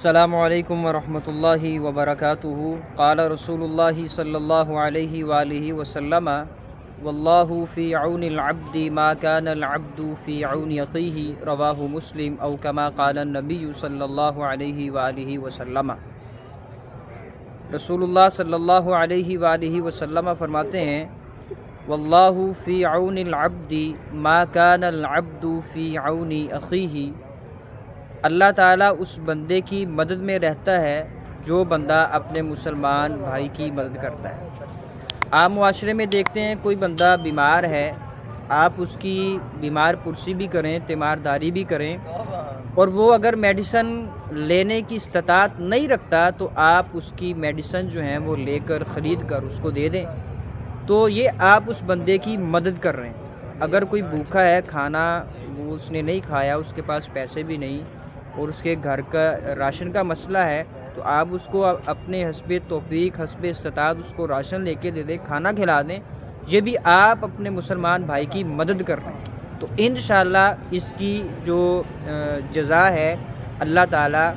السلام علیکم ورحمۃ اللہ وبرکاتہ۔ قال رسول اللہ صلی اللہ علیہ وآلہ وسلم واللہ فی عون العبد ما کان العبد فی عون اخیہ، رواہ مسلم، او کما قال النبی صلی اللہ علیہ وآلہ وسلم۔ رسول اللہ صلی اللہ علیہ وآلہ وسلم فرماتے ہیں واللہ فی عون العبد ما کان العبد فی عون اخیہ، اللہ تعالیٰ اس بندے کی مدد میں رہتا ہے جو بندہ اپنے مسلمان بھائی کی مدد کرتا ہے۔ عام معاشرے میں دیکھتے ہیں کوئی بندہ بیمار ہے، آپ اس کی بیمار پرسی بھی کریں، تیمارداری بھی کریں، اور وہ اگر میڈیسن لینے کی استطاعت نہیں رکھتا تو آپ اس کی میڈیسن جو ہیں وہ لے کر خرید کر اس کو دے دیں، تو یہ آپ اس بندے کی مدد کر رہے ہیں۔ اگر کوئی بھوکا ہے، کھانا وہ اس نے نہیں کھایا، اس کے پاس پیسے بھی نہیں اور اس کے گھر کا راشن کا مسئلہ ہے، تو آپ اس کو اپنے حسب توفیق، حسب استطاعت اس کو راشن لے کے دے دیں، کھانا کھلا دیں، یہ بھی آپ اپنے مسلمان بھائی کی مدد کر رہے ہیں۔ تو انشاءاللہ اس کی جو جزا ہے اللہ تعالیٰ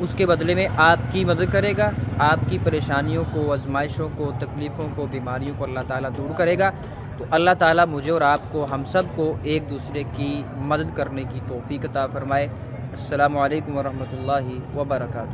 اس کے بدلے میں آپ کی مدد کرے گا، آپ کی پریشانیوں کو، آزمائشوں کو، تکلیفوں کو، بیماریوں کو اللہ تعالیٰ دور کرے گا۔ تو اللہ تعالیٰ مجھے اور آپ کو، ہم سب کو ایک دوسرے کی مدد کرنے کی توفیق عطا فرمائے۔ السلام علیکم ورحمۃ اللہ وبرکاتہ۔